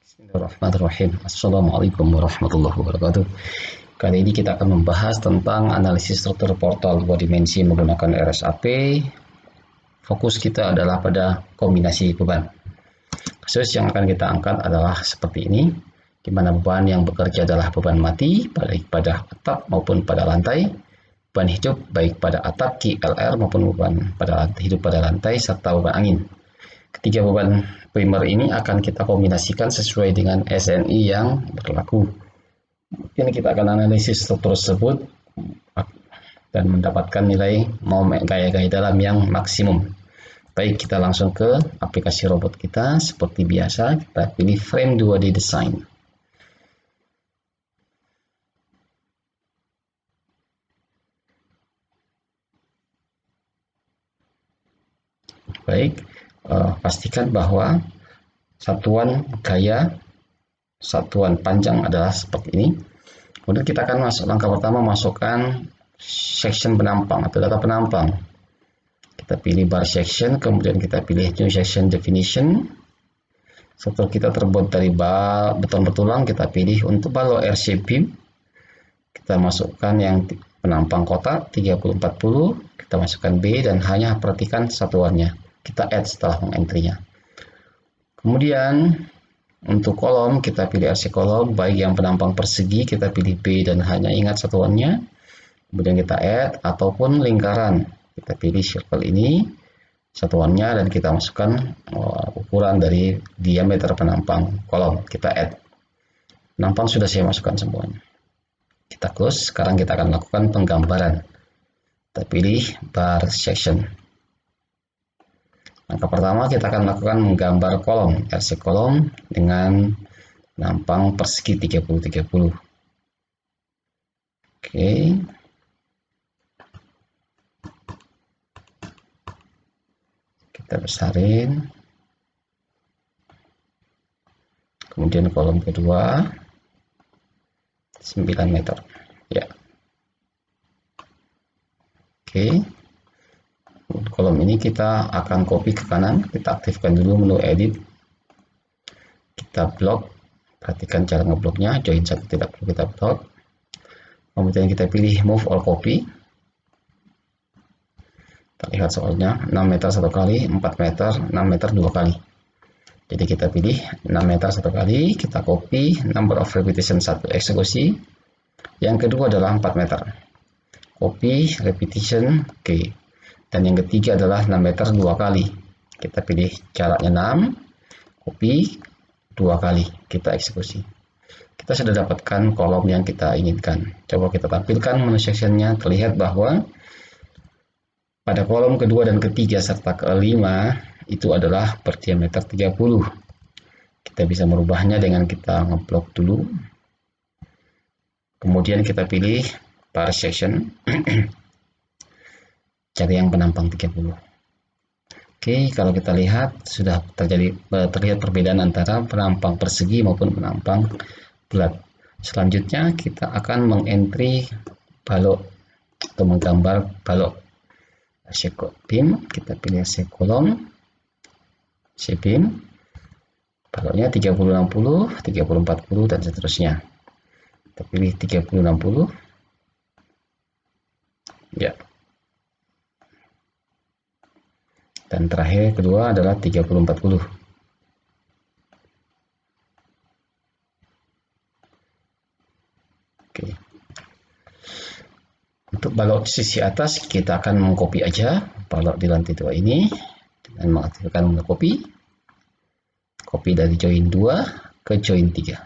Bismillahirrahmanirrahim. Assalamualaikum warahmatullahi wabarakatuh. Kali ini kita akan membahas tentang analisis struktur portal dua dimensi menggunakan RSAP. Fokus kita adalah pada kombinasi beban. Kasus yang akan kita angkat adalah seperti ini, di mana beban yang bekerja adalah beban mati, baik pada atap maupun pada lantai, beban hidup baik pada atap KLR maupun beban pada hidup pada lantai serta beban angin. Ketiga beban primer ini akan kita kombinasikan sesuai dengan SNI yang berlaku. Ini kita akan analisis struktur tersebut dan mendapatkan nilai gaya-gaya dalam yang maksimum. Baik, kita langsung ke aplikasi robot kita. Seperti biasa, kita pilih frame 2D design. Baik, pastikan bahwa satuan gaya, satuan panjang adalah seperti ini. Kemudian kita akan masuk langkah pertama, masukkan section penampang atau data penampang. Kita pilih bar section, kemudian kita pilih new section definition. Struktur kita terbuat dari beton bertulang, kita pilih untuk balok RC beam. Kita masukkan yang penampang kotak 30-40, kita masukkan B dan hanya perhatikan satuannya. Kita add setelah mengentry-nya. Kemudian untuk kolom kita pilih RC kolom, baik yang penampang persegi kita pilih B dan hanya ingat satuannya. Kemudian kita add, ataupun lingkaran kita pilih circle ini satuannya dan kita masukkan ukuran dari diameter penampang kolom, kita add. Penampang sudah saya masukkan semuanya. Kita close. Sekarang kita akan lakukan penggambaran. Kita pilih bar section. Langkah pertama kita akan lakukan menggambar kolom, RC kolom dengan penampang persegi 30-30. Oke. Kita besarin. Kemudian kolom kedua 9 meter. Ya. Oke. Kolom ini kita akan copy ke kanan. Kita aktifkan dulu menu edit. Kita blok. Perhatikan cara ngebloknya. Join satu tidak perlu kita blok. Kemudian kita pilih move all copy. Terlihat soalnya 6 meter satu kali, 4 meter, 6 meter dua kali. Jadi kita pilih 6 meter satu kali, kita copy, number of repetition 1 eksekusi. Yang kedua adalah 4 meter. Copy, repetition, oke. Dan yang ketiga adalah 6 meter dua kali. Kita pilih jaraknya 6, copy, dua kali, kita eksekusi. Kita sudah dapatkan kolom yang kita inginkan. Coba kita tampilkan menu sectionnya, terlihat bahwa pada kolom kedua dan ketiga serta kelima itu adalah berdiameter 30. Kita bisa merubahnya dengan kita ngeblok dulu. Kemudian kita pilih bar section. Cari yang penampang 30. Oke, kalau kita lihat sudah terlihat perbedaan antara penampang persegi maupun penampang bulat. Selanjutnya kita akan mengentry balok atau menggambar balok RC beam. Kita pilih RC kolom, RC beam, baloknya 30-60, 30-40 dan seterusnya. Kita pilih 30-60. Ya. Dan terakhir kedua adalah 30-40. Oke. Untuk balok sisi atas kita akan mengcopy aja balok di lantai 2 ini dengan mengaktifkan menu copy. Copy dari join 2 ke join 3.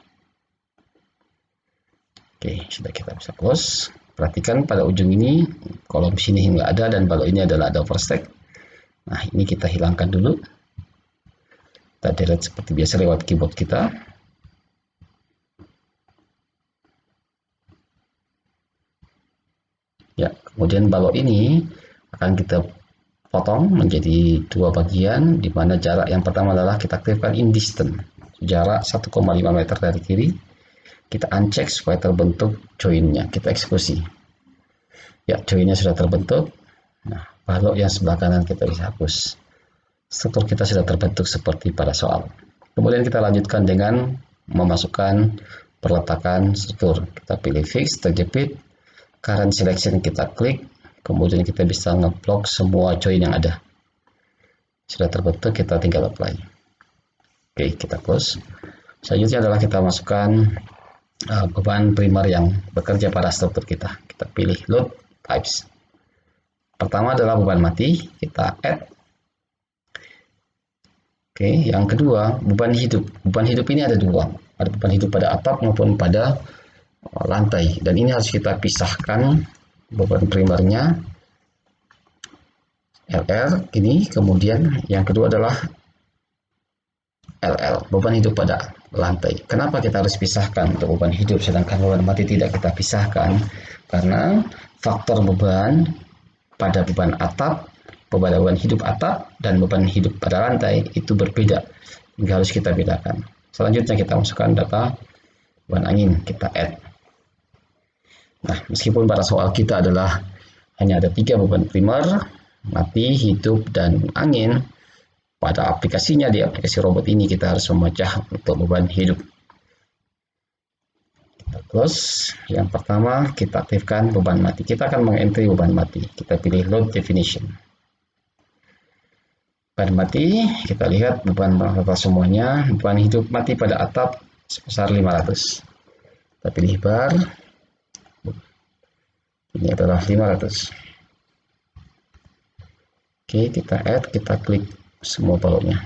Oke, sudah kita bisa close. Perhatikan pada ujung ini kolom sini nggak ada dan balok ini adalah ada overstack. Nah, ini kita hilangkan dulu. Kita delete seperti biasa lewat keyboard kita. Ya, kemudian balok ini akan kita potong menjadi dua bagian, di mana jarak yang pertama adalah kita aktifkan in distance, jarak 1,5 meter dari kiri. Kita uncheck supaya terbentuk joinnya, kita eksekusi. Ya, joinnya sudah terbentuk. Nah, balok yang sebelah kanan kita bisa hapus. Struktur kita sudah terbentuk seperti pada soal. Kemudian kita lanjutkan dengan memasukkan perletakan struktur. Kita pilih fix, terjepit, current selection kita klik, kemudian kita bisa ngeblok semua join yang ada. Sudah terbentuk, kita tinggal apply. Oke, kita close. Selanjutnya adalah kita masukkan beban primer yang bekerja pada struktur kita. Kita pilih load types. Pertama adalah beban mati, kita add. Oke, yang kedua beban hidup. Beban hidup ini ada dua, ada beban hidup pada atap maupun pada lantai, dan ini harus kita pisahkan. Beban primernya LR ini, kemudian yang kedua adalah LL, beban hidup pada lantai. Kenapa kita harus pisahkan untuk beban hidup sedangkan beban mati tidak kita pisahkan? Karena faktor beban pada beban atap, beban hidup atap, dan beban hidup pada lantai itu berbeda, hingga harus kita bedakan. Selanjutnya kita masukkan data beban angin, kita add. Nah, meskipun pada soal kita adalah hanya ada 3 beban primer, mati, hidup, dan angin, pada aplikasinya di aplikasi robot ini kita harus memecah untuk beban hidup. Kita close. Yang pertama kita aktifkan beban mati. Kita akan mengentry beban mati. Kita pilih load definition. Beban mati, kita lihat beban rata semuanya. Beban hidup mati pada atap sebesar 500. Kita pilih bar. Ini adalah 500. Oke, kita add, kita klik semua baloknya.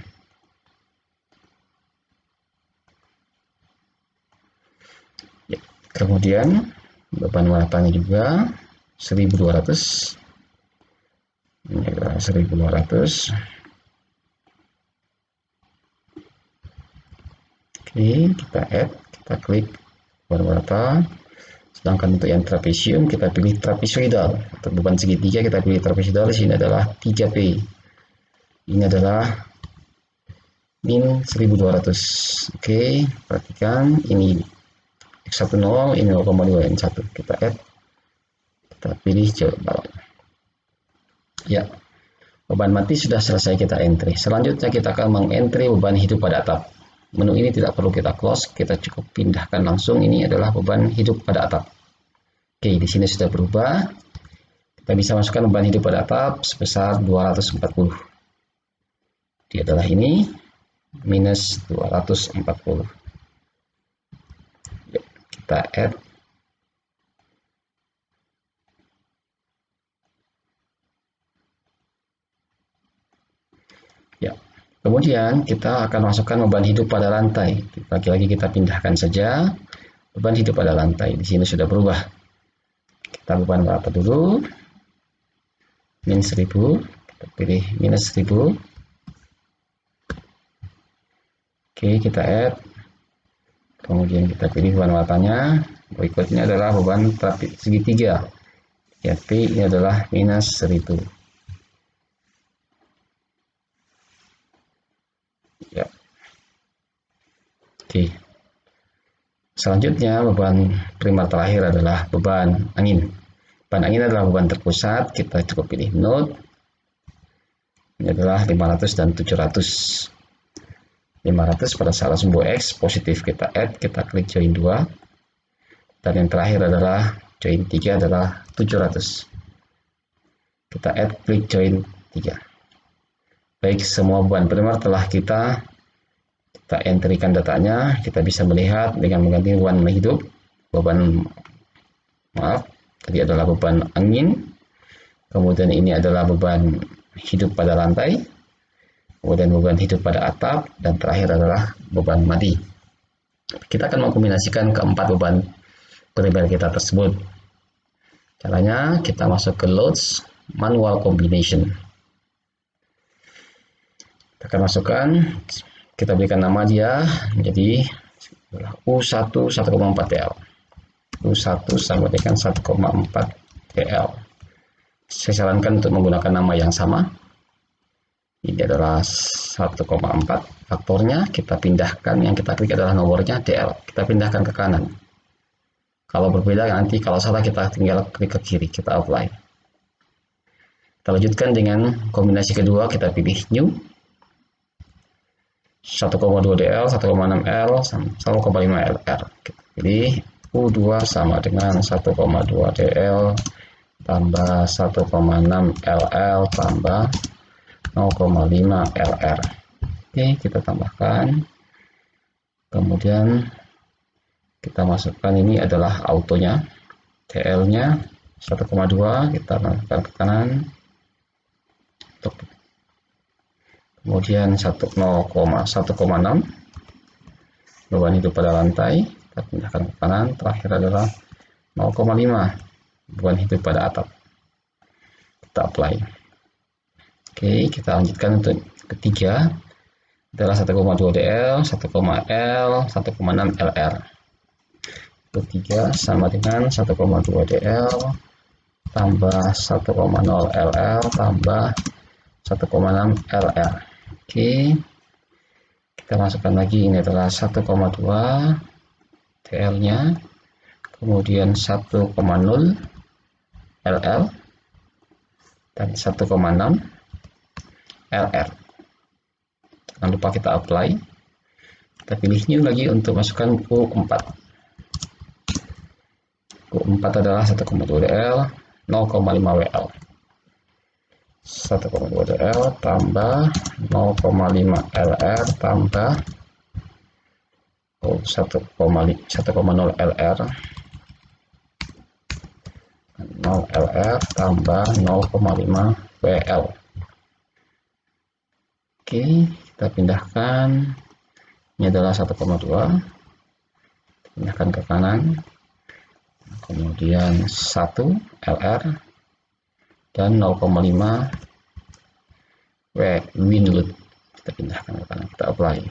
Ya, kemudian beban muatannya juga 1200. Ini adalah 1200. Oke, kita add, kita klik beban muatan. Sedangkan untuk yang trapesium kita pilih trapezoidal. Untuk beban segitiga kita pilih trapezoidal. Di sini adalah 3P. Ini adalah min 1200. Oke, perhatikan ini X10, ini 0,2, ini 1. Kita add, kita pilih jawab. Ya, beban mati sudah selesai kita entry. Selanjutnya kita akan mengentry beban hidup pada atap. Menu ini tidak perlu kita close, kita cukup pindahkan langsung. Ini adalah beban hidup pada atap. Oke, di sini sudah berubah. Kita bisa masukkan beban hidup pada atap sebesar 240. Dia adalah ini minus 240. Ya, kita add. Ya, kemudian kita akan masukkan beban hidup pada lantai. Lagi-lagi kita pindahkan saja beban hidup pada lantai. Di sini sudah berubah. Kita beban berapa dulu? Min 1000. Kita pilih minus 1000. Oke, kita add. Kemudian kita pilih beban muatannya. Berikutnya adalah beban segitiga. Ya, P ini adalah minus 1000. Ya. Oke. Selanjutnya beban primer terakhir adalah beban angin. Beban angin adalah beban terpusat. Kita cukup pilih node. Ini adalah 500 dan 700. 500 pada salah sumbu X positif, kita add, kita klik join 2. Dan yang terakhir adalah join 3 adalah 700. Kita add, klik join 3. Baik, semua beban primer telah kita entrykan datanya. Kita bisa melihat dengan mengganti beban hidup, tadi adalah beban angin, kemudian ini adalah beban hidup pada lantai, kemudian beban hidup pada atap, dan terakhir adalah beban mati. Kita akan mengkombinasikan keempat beban primer kita tersebut. Caranya kita masuk ke loads, manual combination. Kita akan masukkan, kita berikan nama dia menjadi U1 1,4 TL. U1 sama dengan 1,4 TL. Saya sarankan untuk menggunakan nama yang sama. Ini adalah 1,4. Faktornya kita pindahkan, yang kita klik adalah nomornya DL. Kita pindahkan ke kanan. Kalau berbeda nanti kalau salah kita tinggal klik ke kiri, kita apply. Kita lanjutkan dengan kombinasi kedua, kita pilih new. 1,2 DL, 1,6 L, 1,5 LR. Jadi U2 sama dengan 1,2 DL tambah 1,6 LL tambah 0,5 LR. Oke, kita tambahkan. Kemudian kita masukkan, ini adalah autonya. TL-nya 1,2, kita masukkan ke kanan. Kemudian 1,6 beban hidup pada lantai, kita pindahkan ke kanan. Terakhir adalah 0,5 beban hidup pada atap, kita apply. Oke, kita lanjutkan untuk ketiga adalah 1,2 DL, 1,L, 1,6 LR. Ketiga sama dengan 1,2 DL tambah 1,0 LL tambah 1,6 LR. Oke, kita masukkan lagi, ini adalah 1,2 TL nya, kemudian 1,0 LL dan 1,6 LR. Jangan lupa kita apply. Kita pilih new lagi untuk masukkan U4. U4 adalah 1,2 DL, 0,5 WL. 1,2 DL tambah 0,5 LR tambah 1,0 LR 0 LR tambah 0,5 WL. Oke, kita pindahkan, ini adalah 1,2, pindahkan ke kanan, kemudian 1 LR dan 0,5 win load, kita pindahkan ke kanan, kita apply.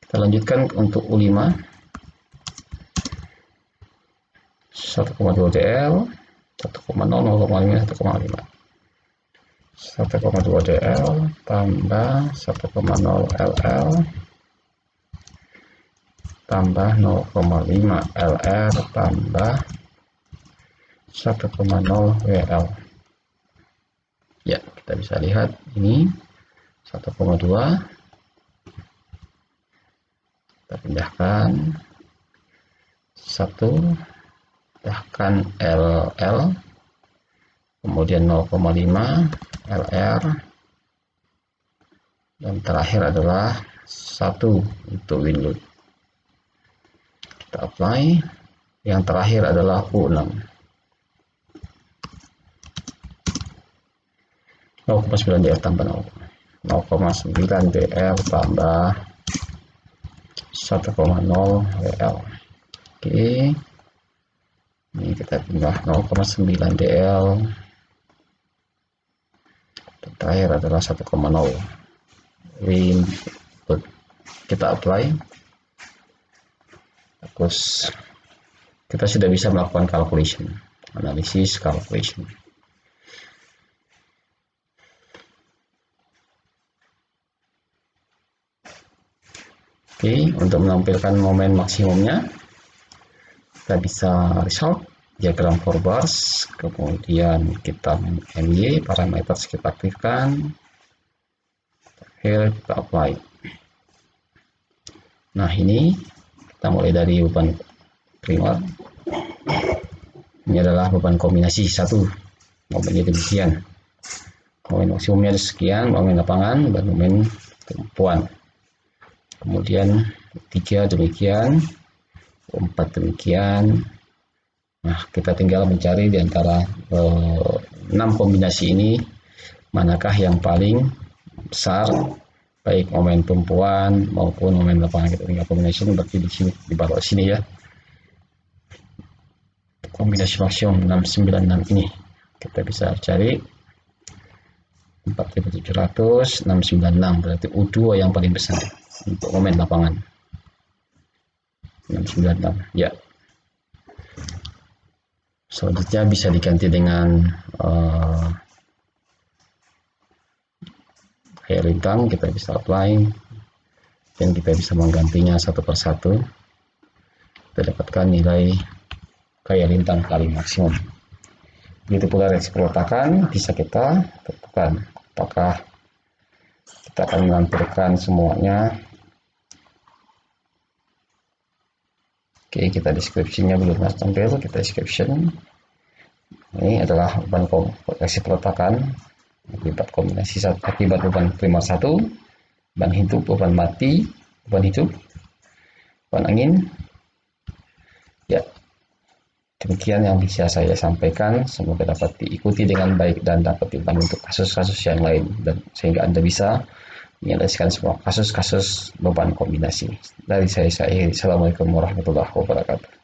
Kita lanjutkan untuk U5, 1,2 DL, 1,0, 0,5, 1,5. 1,2 DL tambah 1,0 LL tambah 0,5 LR tambah 1,0 WL. Ya, kita bisa lihat ini 1,2, kita pindahkan 1, pindahkan LL, kemudian 0,5 LR, dan terakhir adalah 1 untuk win load. Kita apply. Yang terakhir adalah U6, 0,9 DL tambah 0,9 DL tambah 1,0 WL. Oke, ini kita pindah 0,9 DL, dan terakhir adalah 1,0 win load. Kita apply. Terus kita sudah bisa melakukan analisis calculation. Oke, untuk menampilkan momen maksimumnya, kita bisa result diagram 4 bars, kemudian kita MY, parameters kita aktifkan, terakhir kita apply. Nah, ini kita mulai dari beban primer. Ini adalah beban kombinasi 1, momennya demikian, momen maksimumnya sekian, momen lapangan dan momen tumpuan. Kemudian 3 demikian, 4 demikian. Nah, kita tinggal mencari di antara 6 kombinasi ini manakah yang paling besar, baik momen tumpuan maupun momen lapangan. Kita tinggal kombinasi, berarti di sini, di bawah sini ya, kombinasi maksimum 696 ini kita bisa cari 4700, 696, berarti U2 yang paling besar untuk momen lapangan 696 ya. Selanjutnya bisa diganti dengan gaya lintang, kita bisa apply dan kita bisa menggantinya satu persatu. Kita dapatkan nilai gaya lintang paling maksimum. Begitu pula resiko letakan, bisa kita tentukan apakah kita Kita akan menampilkan semuanya. Oke, kita deskripsinya belum tampil, kita description. Ini adalah beban kombinasi peletakan akibat beban primer 1, beban hidup, beban mati, beban hidup, beban angin. Ya, demikian yang bisa saya sampaikan. Semoga dapat diikuti dengan baik dan dapat dibantu untuk kasus-kasus yang lain, dan sehingga Anda bisa menyelesaikan semua kasus-kasus beban kombinasi. Dari saya, Assalamualaikum warahmatullahi wabarakatuh.